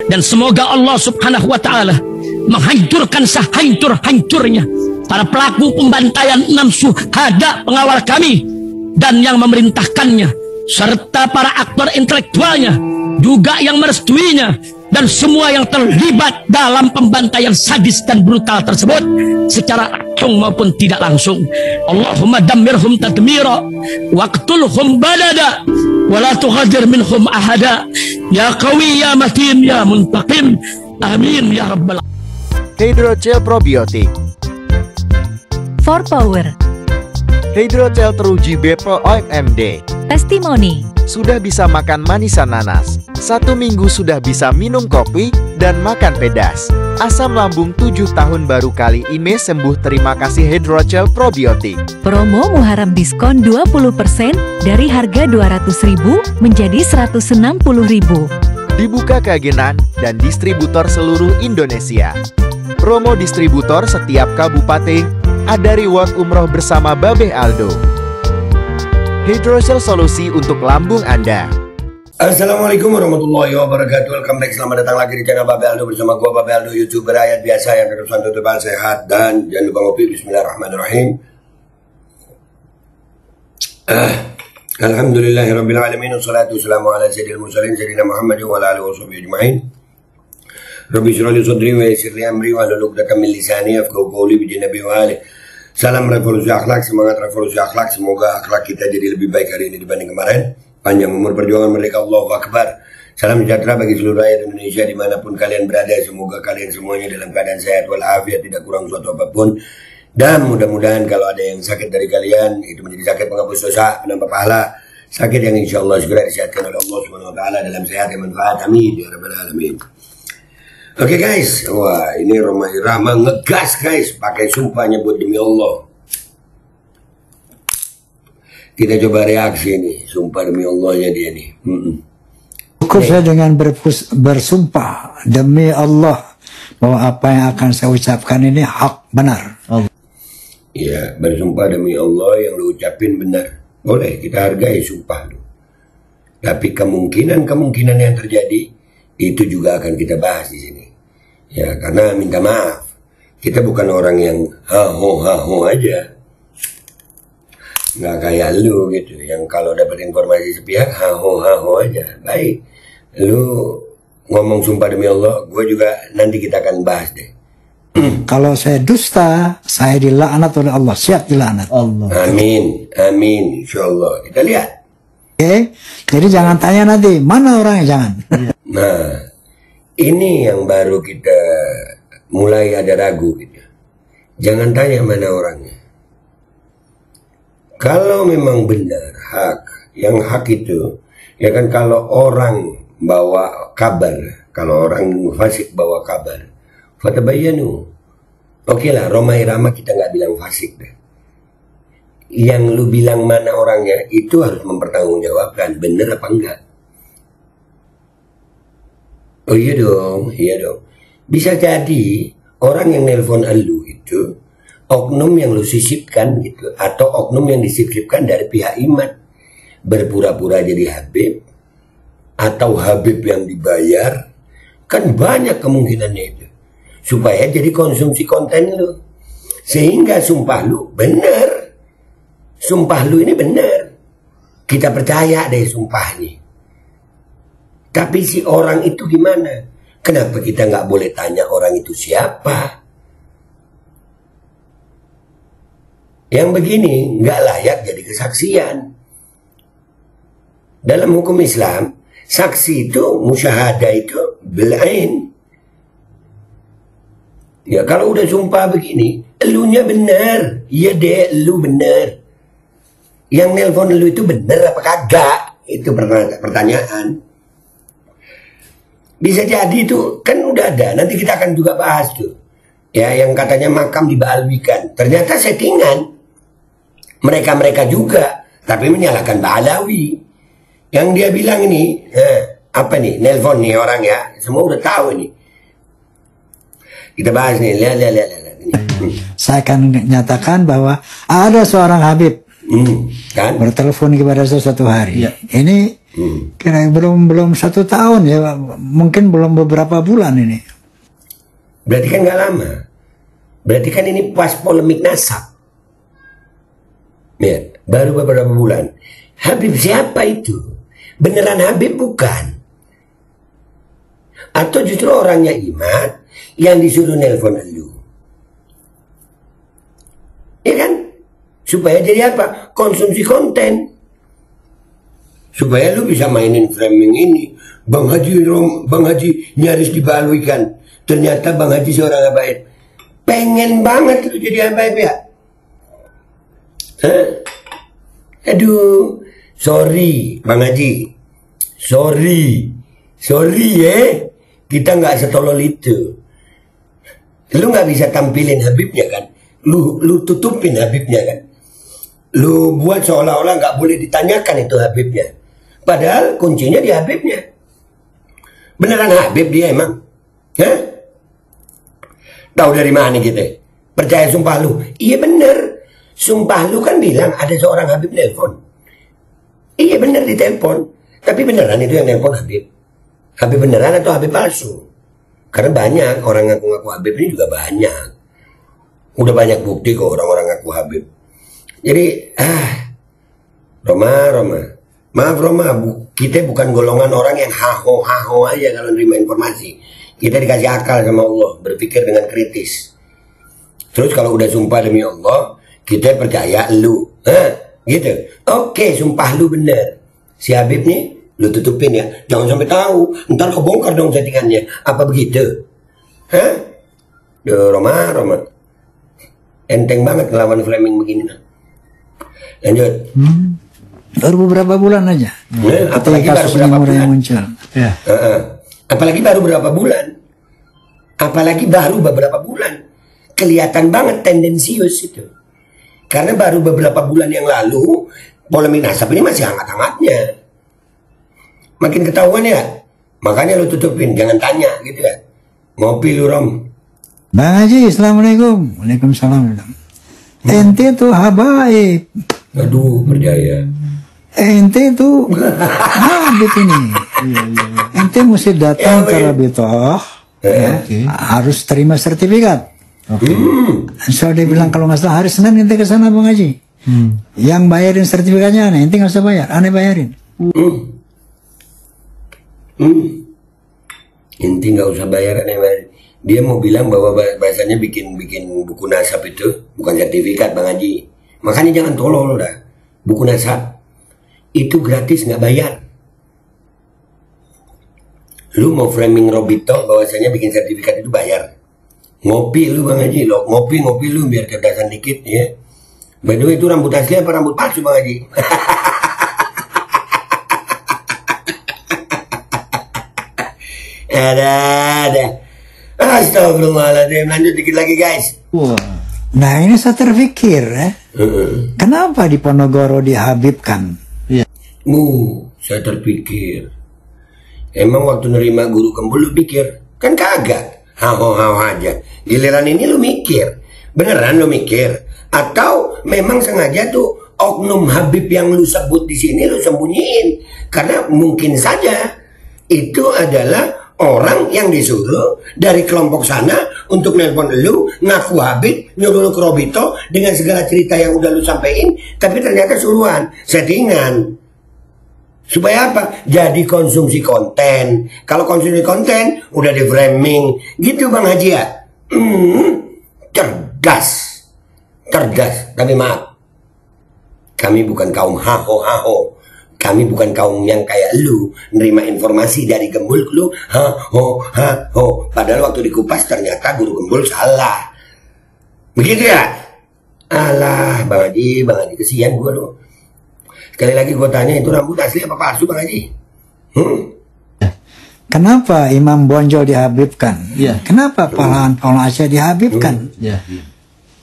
Dan semoga Allah subhanahu wa ta'ala menghancurkan sehancur-hancurnya para pelaku pembantaian 6 syuhada pengawal kami dan yang memerintahkannya, serta para aktor intelektualnya juga yang merestuinya, dan semua yang terlibat dalam pembantaian sadis dan brutal tersebut secara langsung maupun tidak langsung. Allahumma dammirhum tadmira waqtulhum balada wala tughadir minhum ahada ya qawi ya matin ya muntaqim amin ya rabbal alamin. Hydrogel probiotik For Power, Hydrogel teruji BPOM OMD. Testimoni, Sudah bisa makan manisan nanas, 1 minggu sudah bisa minum kopi dan makan pedas. Asam lambung 7 tahun baru kali ini sembuh. Terima kasih Hydrogel probiotik. promo Muharram diskon 20% dari harga 200.000 menjadi 160.000. Dibuka ke agenan dan distributor seluruh Indonesia. Promo distributor setiap kabupaten. Ada reward umroh bersama Babeh Aldo. Hydrogel solusi untuk lambung Anda. Assalamualaikum warahmatullahi wabarakatuh. Welcome back, selamat datang lagi di channel Babeh Aldo bersama gua Babeh Aldo, YouTuber rakyat biasa yang tetap santuy, sehat, dan jangan lupa ngopi. Bismillahirrahmanirrahim. Alhamdulillahirabbil alamin, wassalatu wassalamu ala sayyidil mursalin sayyidina Muhammadin wa ala alihi washabihi ajmain. Rabbi shrah li sadri wa yassir li amri wa hlul 'uqdatam min lisani yafqahu qawli bi nabi wa alihi. Salam revolusi akhlak, semangat revolusi akhlak. Semoga akhlak kita jadi lebih baik hari ini dibanding kemarin. Panjang umur perjuangan merdeka, Allahu Akbar. Salam sejahtera bagi seluruh rakyat Indonesia dimanapun kalian berada. Semoga kalian semuanya dalam keadaan sehat walafiat, tidak kurang suatu apapun. Dan mudah-mudahan kalau ada yang sakit dari kalian, itu menjadi sakit penghapus dosa, penambah pahala. Sakit yang insya Allah segera disehatkan oleh Allah Subhanahu Wa Taala dalam sehat yang manfaat. Amin ya rabbal alamin. Oke guys, wah ini Roma Irama ngegas guys, pakai sumpahnya buat demi Allah. Kita coba reaksi nih, sumpah demi Allahnya dia nih. Cukup saya dengan bersumpah demi Allah bahwa apa yang akan saya ucapkan ini hak benar. Ya, bersumpah demi Allah yang lu ucapin benar. Boleh, kita hargai sumpah lu. Tapi kemungkinan yang terjadi itu juga akan kita bahas di sini. Ya, karena minta maaf, kita bukan orang yang haho aja. Nggak kayak lu gitu, yang kalau dapat informasi sepihak haho aja. Baik, lu ngomong sumpah demi Allah, gue juga nanti kita akan bahas deh. Kalau saya dusta, saya dilaknat oleh Allah, siap dilaknat. Amin, insyaallah. Kita lihat. Oke, jadi jangan tanya nanti mana orangnya, jangan. Nah, ini yang baru kita mulai ada ragu gitu. Jangan tanya mana orangnya. Kalau memang benar hak, yang hak itu, ya kan kalau orang bawa kabar, kalau orang fasik bawa kabar, fatabayyanu. Oke lah, Roma Irama kita nggak bilang fasik deh. Yang lu bilang mana orangnya, itu harus mempertanggungjawabkan, bener apa enggak. Oh iya dong. Bisa jadi orang yang nelpon elu itu oknum yang lu sisipkan gitu, atau oknum yang disisipkan dari pihak iman, berpura-pura jadi Habib, atau Habib yang dibayar. Kan banyak kemungkinannya itu, supaya jadi konsumsi konten lu, sehingga sumpah lu benar. Sumpah lu ini benar, kita percaya deh sumpahnya. Tapi si orang itu gimana? Kenapa kita nggak boleh tanya orang itu siapa? Yang begini nggak layak jadi kesaksian. Dalam hukum Islam, saksi itu, musyahadah itu bil-ain. Ya kalau udah sumpah begini, elunya benar. Iya deh, elu benar. Yang nelpon elu itu benar apa kagak? Itu pertanyaan. Bisa jadi itu kan udah ada. Nanti kita akan juga bahas tuh. Ya, yang katanya makam dibaalwikan. Ternyata settingan. Mereka juga. Tapi menyalahkan Ba'alawi. Yang dia bilang ini, apa nih? Nelpon nih orang ya. Semua udah tahu ini. Kita bahas nih. Lihat. Saya akan nyatakan bahwa ada seorang Habib kan? bertelepon kepada saya suatu hari. Ini Kira belum 1 tahun ya, mungkin belum beberapa bulan ini. Berarti kan nggak lama. Berarti kan ini pas polemik nasab. Ya, baru beberapa bulan. Habib siapa itu? Beneran Habib bukan? Atau justru orangnya Iman yang disuruh nelpon lu? Ya kan? Supaya jadi apa? Konsumsi konten. Supaya lu bisa mainin framing ini. Bang Haji nyaris dibaluikan. Ternyata Bang Haji seorang habaib. Pengen banget lu jadi habaib ya? Hah? Aduh, sorry Bang Haji. Sorry ya. Kita nggak setolol itu. Lu nggak bisa tampilin Habibnya kan? Lu tutupin Habibnya kan? Lu buat seolah-olah nggak boleh ditanyakan itu Habibnya. Padahal kuncinya di Habibnya. Beneran Habib dia emang? Hah? Tahu dari mana kita? Percaya sumpah lu? Iya bener. Sumpah lu kan bilang ada seorang Habib nelpon. Iya bener ditelepon. Tapi beneran itu yang nelpon Habib? Habib beneran atau Habib palsu? Karena banyak orang ngaku-ngaku Habib ini juga banyak. Udah banyak bukti kok orang-orang ngaku Habib. Jadi, Roma. Maaf Roma, kita bukan golongan orang yang haho aja kalau nerima informasi. Kita dikasih akal sama Allah, berpikir dengan kritis. Terus kalau udah sumpah demi Allah, kita percaya lu. Gitu. Oke, sumpah lu bener. Si Habib nih, lu tutupin ya. Jangan sampai tahu. Ntar kebongkar dong settingannya. Apa begitu? Roma. Enteng banget ngelawan framing begini. Lanjut. Baru beberapa bulan aja. Apalagi baru berapa bulan. Muncul. Ya. Apalagi baru beberapa bulan. Kelihatan banget tendensius itu. Karena baru beberapa bulan yang lalu polemik nasab ini masih hangat-hangatnya. Makin ketahuan ya. Makanya lu tutupin, jangan tanya gitu ya. Ngopi lu Rom. Bang Haji, Assalamualaikum. Waalaikumsalam. Ente tuh habaib. Aduh, percaya. Ente tuh Habib ini. Ente mesti datang ke Rabitoh. Harus terima sertifikat. So dia bilang kalau nggak salah hari Senin ente ke sana Bang Haji. Yang bayarin sertifikatnya aneh, ente nggak usah bayar, aneh bayarin. Ente nggak usah bayar, aneh bayarin. Dia mau bilang bahwa bahasanya bikin buku nasab itu bukan sertifikat Bang Haji. Makanya jangan tolol dah. Buku nasab itu gratis, nggak bayar. Lu mau framing Robito bahwasanya bikin sertifikat itu bayar. Ngopi lu Bang Haji, ngopi lu biar cerdasan dikit ya. By the way, itu rambut asli apa rambut palsu Bang Haji? Ada. Astagfirullahaladzim. Lanjut dikit lagi guys. Nah ini saya terpikir kenapa di Ponorogo dihabibkan? Saya terpikir. Emang waktu nerima guru kembul lu pikir? Kan kagak. Hao aja. Giliran ini lu mikir. Beneran lu mikir? Atau memang sengaja tuh oknum Habib yang lu sebut di sini lu sembunyiin? Karena mungkin saja itu adalah orang yang disuruh dari kelompok sana untuk nelpon lu, ngaku Habib, nyuruh lu ke Robito dengan segala cerita yang udah lu sampein, tapi ternyata suruhan, settingan. Supaya apa? Jadi konsumsi konten. Kalau konsumsi konten udah di framing gitu Bang Haji ya. Cerdas. Tapi maaf, kami bukan kaum haho. Kami bukan kaum yang kayak lu nerima informasi dari gembul lu haho. Padahal waktu dikupas ternyata guru gembul salah. Begitu ya? Alah Bang Haji kesian gua loh. Sekali lagi gue tanya, itu rambut asli apa palsu Bang Haji? Kenapa Imam Bonjol dihabibkan? Kenapa Pahlawan Aceh dihabibkan?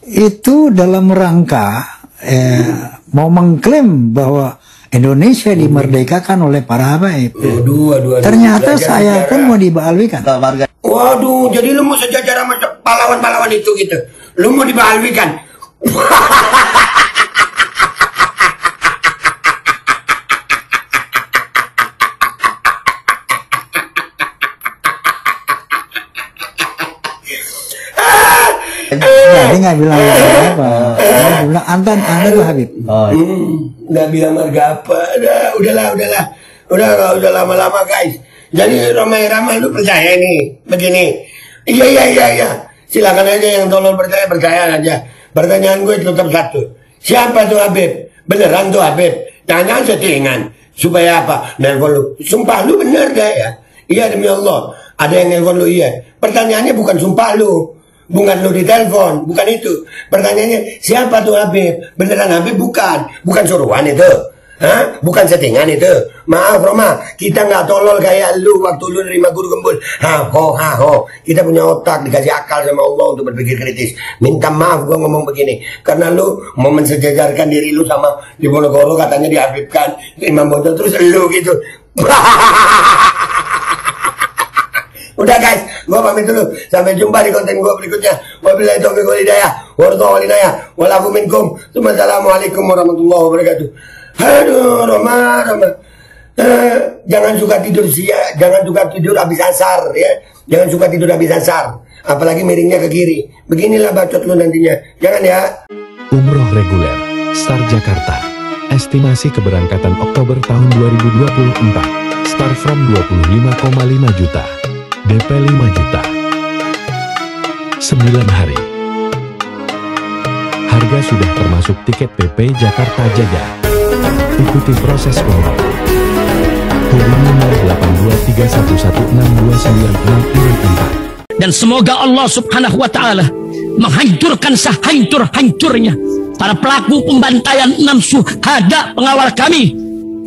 Itu dalam rangka mau mengklaim bahwa Indonesia dimerdekakan oleh para habaib. Ternyata saya pun mau dibalwikan. Waduh, jadi lu mau sejajar sama pahlawan-pahlawan itu gitu? Lu mau dibalwikan? Dia nggak bilang apa. Dia bilang Anda tuh Habib. Nggak bilang marga apa. Udah lama-lama guys. Jadi ramai-ramai lu percaya nih begini. Iya. Silakan aja yang tolong percaya aja. Pertanyaan gue tetap satu. Siapa tuh Habib? Beneran tuh Habib? Jangan settingan. Supaya apa? Nelfon lu. Sumpah lu bener gak ya? Iya demi Allah. Ada yang nelfon lu iya. Pertanyaannya bukan sumpah lu. Bukan lu ditelepon. Bukan itu. Pertanyaannya siapa tuh Habib? Beneran Habib bukan. Bukan suruhan itu. Hah? Bukan settingan itu. Maaf Roma, kita nggak tolol kayak lu waktu lu nerima guru gembul. Haho. Kita punya otak, dikasih akal sama Allah untuk berpikir kritis. Minta maaf gua ngomong begini, karena lu mau mensejajarkan diri lu sama di Ponorogo, katanya dihabibkan Imam Bonto, terus lu gitu. Udah guys, gua pamit dulu. Sampai jumpa di konten gua berikutnya. Wabillahi taufiq wal hidayah. Walakum minkum. Wassalamualaikum warahmatullahi wabarakatuh. Aduh, Roma. Jangan suka tidur jangan suka tidur habis asar ya. Jangan suka tidur habis asar. Apalagi miringnya ke kiri. Beginilah bacot lu nantinya. Jangan ya. Umroh reguler Star Jakarta. Estimasi keberangkatan Oktober tahun 2024. Start from 25,5 juta. DP 5 juta. 9 hari. Harga sudah termasuk tiket PP Jakarta Jaga. Ikuti proses umroh. Hubungi 082311629664. Dan semoga Allah Subhanahu wa Ta'ala menghancurkan sehancur-hancurnya para pelaku pembantaian 6 syuhada pengawal kami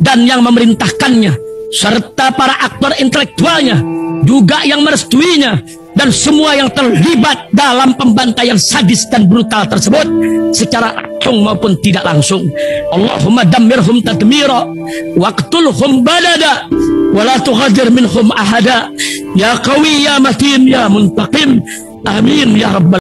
dan yang memerintahkannya, serta para aktor intelektualnya juga yang merestuinya, dan semua yang terlibat dalam pembantaian sadis dan brutal tersebut secara langsung maupun tidak langsung. Allahumma dammirhum tadmira waqtulhum badada wala tughadir minhum ahada ya qawi ya matin ya muntaqim. Amin ya rabbal